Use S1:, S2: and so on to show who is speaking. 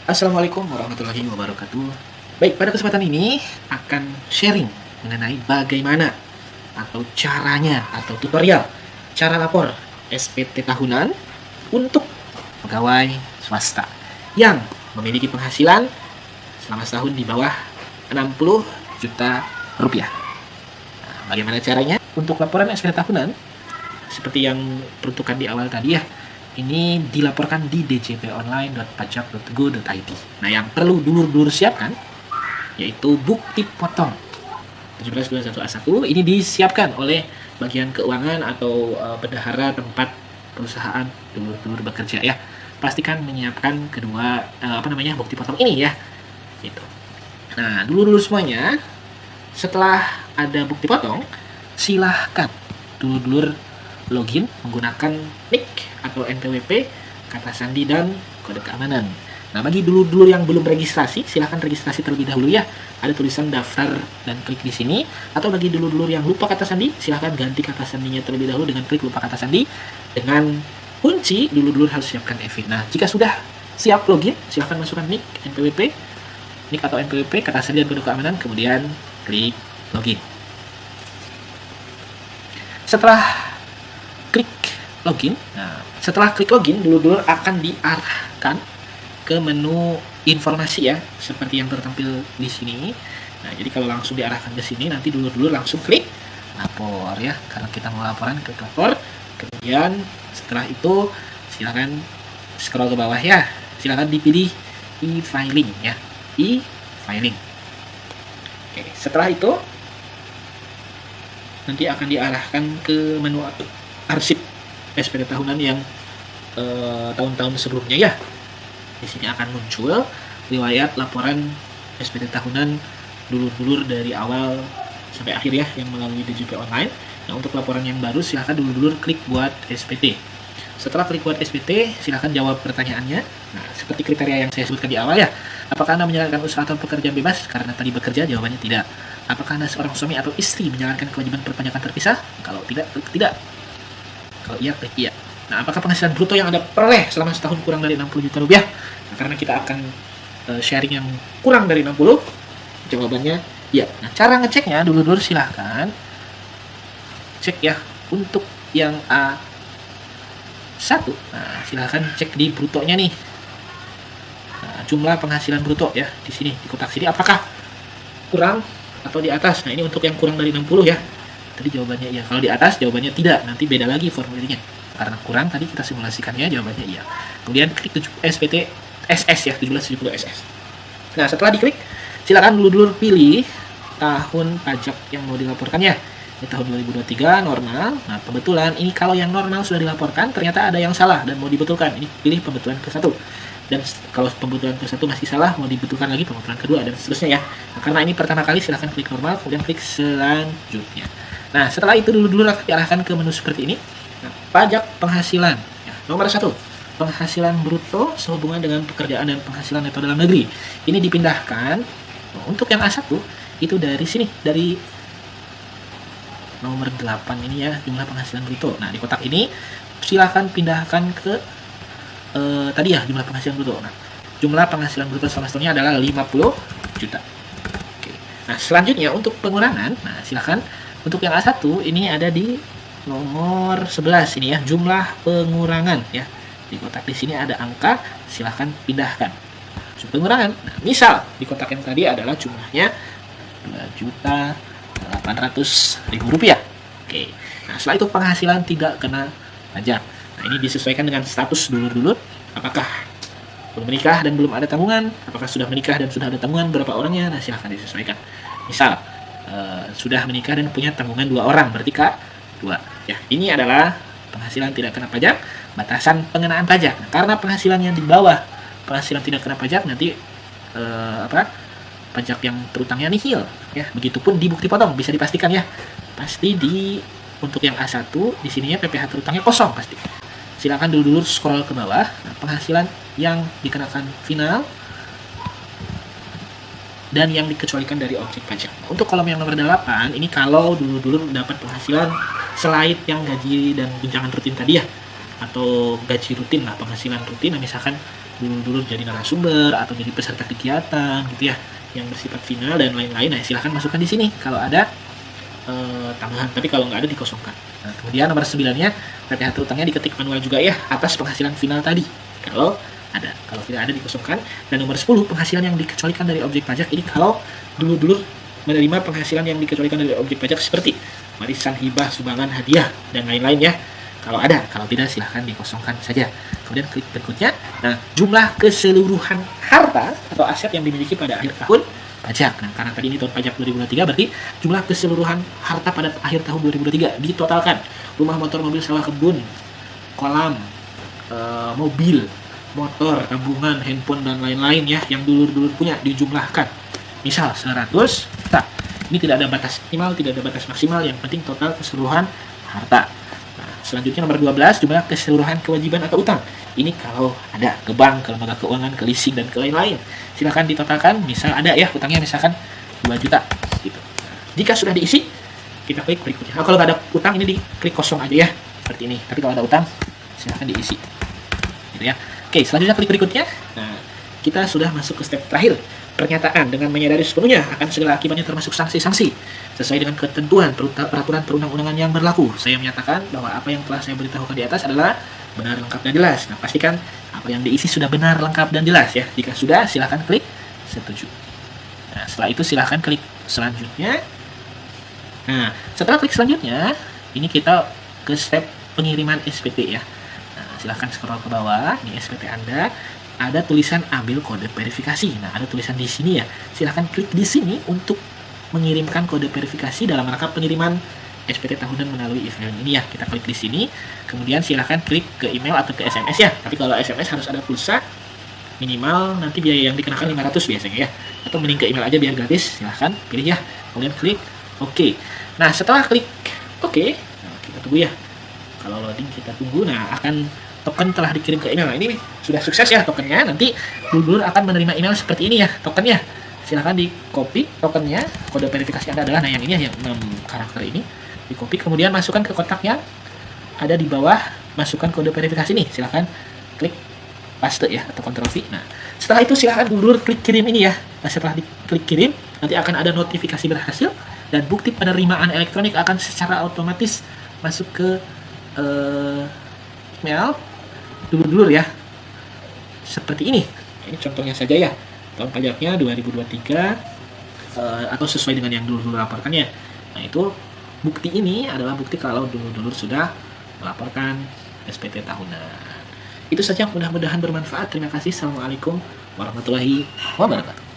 S1: Assalamualaikum warahmatullahi wabarakatuh. Baik, pada kesempatan ini akan sharing mengenai bagaimana atau caranya atau tutorial cara lapor SPT tahunan untuk pegawai swasta yang memiliki penghasilan selama setahun di bawah 60 juta rupiah. Nah, bagaimana caranya? Untuk laporan SPT tahunan seperti yang peruntukan di awal tadi ya, ini dilaporkan di djponline.pajak.go.id. Nah, yang perlu dulur-dulur siapkan yaitu bukti potong 1721A1. Ini disiapkan oleh bagian keuangan atau bendahara tempat perusahaan dulur-dulur bekerja ya. Pastikan menyiapkan kedua bukti potong ini ya. Gitu. Nah, dulur-dulur semuanya, setelah ada bukti potong, silahkan dulur-dulur login menggunakan NIK atau NPWP, kata sandi, dan kode keamanan. Nah, bagi dulur-dulur yang belum registrasi, silahkan registrasi terlebih dahulu ya. Ada tulisan daftar dan klik di sini. Atau bagi dulur-dulur yang lupa kata sandi, silahkan ganti kata sandinya terlebih dahulu dengan klik lupa kata sandi. Dengan kunci, dulur-dulur harus siapkan EVIN. Nah, jika sudah siap login, silahkan masukkan NIK, NIK atau NPWP, kata sandi dan kode keamanan, kemudian klik login. Setelah klik login, dulur-dulur akan diarahkan ke menu informasi ya, seperti yang tertampil di sini. Nah, jadi kalau langsung diarahkan ke sini, nanti dulur-dulur langsung klik lapor ya, karena kita mau laporan, klik lapor. Kemudian setelah itu silakan scroll ke bawah ya, silakan dipilih e-filing ya, e-filing. Oke, setelah itu nanti akan diarahkan ke menu arsip SPT tahunan yang tahun-tahun sebelumnya ya. Di sini akan muncul riwayat laporan SPT tahunan dulur-dulur dari awal sampai akhir ya, yang melalui DJP online. Nah, untuk laporan yang baru silahkan dulur-dulur klik buat SPT. Setelah klik buat SPT, silahkan jawab pertanyaannya. Nah, seperti kriteria yang saya sebutkan di awal ya. Apakah Anda menjalankan usaha atau pekerjaan bebas? Karena tadi bekerja, jawabannya tidak. Apakah Anda seorang suami atau istri menjalankan kewajiban perpajakan terpisah? Kalau tidak, klik tidak. Kalau iya, klik iya. Nah, apakah penghasilan bruto yang Anda peroleh selama setahun kurang dari 60 juta rupiah? Nah, karena kita akan sharing yang kurang dari 60, jawabannya iya. Nah, cara ngeceknya, dulur-dulur silahkan cek ya. Untuk yang A1, nah, silahkan cek di brutonya nih. Nah, jumlah penghasilan bruto ya, di sini, di kotak sini, apakah kurang atau di atas? Nah, ini untuk yang kurang dari 60 ya. Tadi jawabannya iya. Kalau di atas jawabannya tidak, nanti beda lagi formulirnya. Karena kurang tadi kita simulasikannya, jawabannya iya. Kemudian klik SPT SS ya, 1770 SS. Nah, setelah diklik, silakan dulur-dulur pilih tahun pajak yang mau dilaporkannya. Ini tahun 2023 normal. Nah, kebetulan ini kalau yang normal sudah dilaporkan, ternyata ada yang salah dan mau dibetulkan. Ini pilih pembetulan ke-1. Dan kalau pembetulan ke-1 masih salah, mau dibetulkan lagi pembetulan kedua dan seterusnya ya. Nah, karena ini pertama kali, silahkan klik normal, kemudian klik selanjutnya. Nah, setelah itu dulur-dulur akan diarahkan ke menu seperti ini. Nah, pajak penghasilan ya, nomor 1, penghasilan bruto sehubungan dengan pekerjaan dan penghasilan neto dalam negeri. Ini dipindahkan. Nah, untuk yang A1 itu dari sini, dari nomor 8 ini ya, jumlah penghasilan bruto. Nah, di kotak ini silahkan pindahkan ke tadi ya, jumlah penghasilan bruto. Nah, jumlah penghasilan bruto selama setahunnya adalah 50 juta. Oke. Nah, selanjutnya untuk pengurangan, nah silahkan untuk yang A1 ini ada di nomor 11 ini ya, jumlah pengurangan ya. Di kotak di sini ada angka, silahkan pindahkan. Pengurangan. Nah, misal di kotak yang tadi adalah jumlahnya 2.800.000 rupiah. Oke. Nah, setelah itu penghasilan tidak kena pajak. Nah, ini disesuaikan dengan status dulur-dulur. Apakah belum menikah dan belum ada tanggungan? Apakah sudah menikah dan sudah ada tanggungan? Berapa orangnya? Nah, silahkan disesuaikan. Misal sudah menikah dan punya tanggungan 2 orang, berarti K2 ya. Ini adalah penghasilan tidak kena pajak, batasan pengenaan pajak. Nah, karena penghasilan yang di bawah penghasilan tidak kena pajak, nanti pajak yang terutangnya nihil ya. Begitupun di bukti potong bisa dipastikan ya, pasti untuk yang A1 di sininya PPh terutangnya kosong pasti. Silakan dulur-dulur scroll ke bawah. Nah, penghasilan yang dikenakan final dan yang dikecualikan dari objek pajak. Untuk kolom yang nomor 8, ini kalau dulu dapat penghasilan selain yang gaji dan tunjangan rutin tadi ya, atau gaji rutin lah, penghasilan rutin, misalkan dulur-dulur jadi narasumber atau jadi peserta kegiatan gitu ya yang bersifat final dan lain-lain. Nah, silahkan masukkan di sini kalau ada tambahan, tapi kalau nggak ada dikosongkan. Nah, kemudian nomor 9-nya PPh utangnya diketik manual juga ya atas penghasilan final tadi kalau ada, kalau tidak ada dikosongkan. Dan nomor 10 penghasilan yang dikecualikan dari objek pajak, ini kalau dulur-dulur menerima penghasilan yang dikecualikan dari objek pajak seperti warisan, hibah, sumbangan, hadiah dan lain-lain ya, kalau ada. Kalau tidak silahkan dikosongkan saja. Kemudian klik berikutnya. Nah, jumlah keseluruhan harta atau aset yang dimiliki pada akhir tahun pajak. Nah, karena tadi ini tahun pajak 2023, berarti jumlah keseluruhan harta pada akhir tahun 2023 ditotalkan. Rumah, motor, mobil, sawah, kebun, kolam, mobil, motor, tabungan, handphone dan lain-lain ya yang dulur-dulur punya dijumlahkan. Misal 100 juta. Ini tidak ada batas minimal, tidak ada batas maksimal, yang penting total keseluruhan harta. Nah, selanjutnya nomor 12, jumlah keseluruhan kewajiban atau utang. Ini kalau ada ke bank, ke lembaga keuangan, ke leasing dan ke lain-lain. Silakan ditotalkan. Misal ada ya utangnya misalkan 2 juta gitu. Nah, jika sudah diisi, kita klik berikutnya. Nah, kalau nggak ada utang ini diklik kosong aja ya, seperti ini. Tapi kalau ada utang, silakan diisi. Gitu ya. Oke, selanjutnya klik berikutnya. Nah, kita sudah masuk ke step terakhir. Pernyataan dengan menyadari sepenuhnya akan segala akibatnya termasuk sanksi-sanksi sesuai dengan ketentuan peraturan perundang-undangan yang berlaku. Saya menyatakan bahwa apa yang telah saya beritahukan di atas adalah benar, lengkap, dan jelas. Nah, pastikan apa yang diisi sudah benar, lengkap, dan jelas ya. Jika sudah, silahkan klik setuju. Nah, setelah itu silahkan klik selanjutnya. Nah, setelah klik selanjutnya, ini kita ke step pengiriman SPT ya. Nah, silahkan scroll ke bawah, ini SPT Anda. Ada tulisan ambil kode verifikasi. Nah, ada tulisan di sini ya. Silahkan klik di sini untuk mengirimkan kode verifikasi dalam rangka pengiriman SPT tahunan melalui email ini ya. Kita klik di sini. Kemudian silahkan klik ke email atau ke SMS ya. Tapi kalau SMS harus ada pulsa. Minimal nanti biaya yang dikenakan 500 biasanya ya. Atau mending ke email aja biar gratis. Silahkan pilih ya. Kemudian klik OK. Nah, setelah klik OK, nah, kita tunggu ya. Kalau loading kita tunggu. Nah, akan token telah dikirim ke email. Nah, ini sudah sukses ya tokennya. Nanti dulur akan menerima email seperti ini ya tokennya. Silahkan di copy tokennya. Kode verifikasi Anda adalah yang ini ya, yang 6 karakter ini. Di copy, kemudian masukkan ke kotak yang ada di bawah. Masukkan kode verifikasi nih. Silahkan klik paste ya atau Ctrl V. Nah, setelah itu silahkan dulur klik kirim ini ya. Nah, setelah diklik kirim, nanti akan ada notifikasi berhasil dan bukti penerimaan elektronik akan secara otomatis masuk ke email dulur-dulur ya, seperti ini. Ini contohnya saja ya, tahun pajaknya 2023 atau sesuai dengan yang dulur-dulur laporkannya. Nah, itu bukti ini adalah bukti kalau dulur-dulur sudah melaporkan SPT tahunan. Itu saja, mudah-mudahan bermanfaat. Terima kasih. Assalamualaikum warahmatullahi wabarakatuh.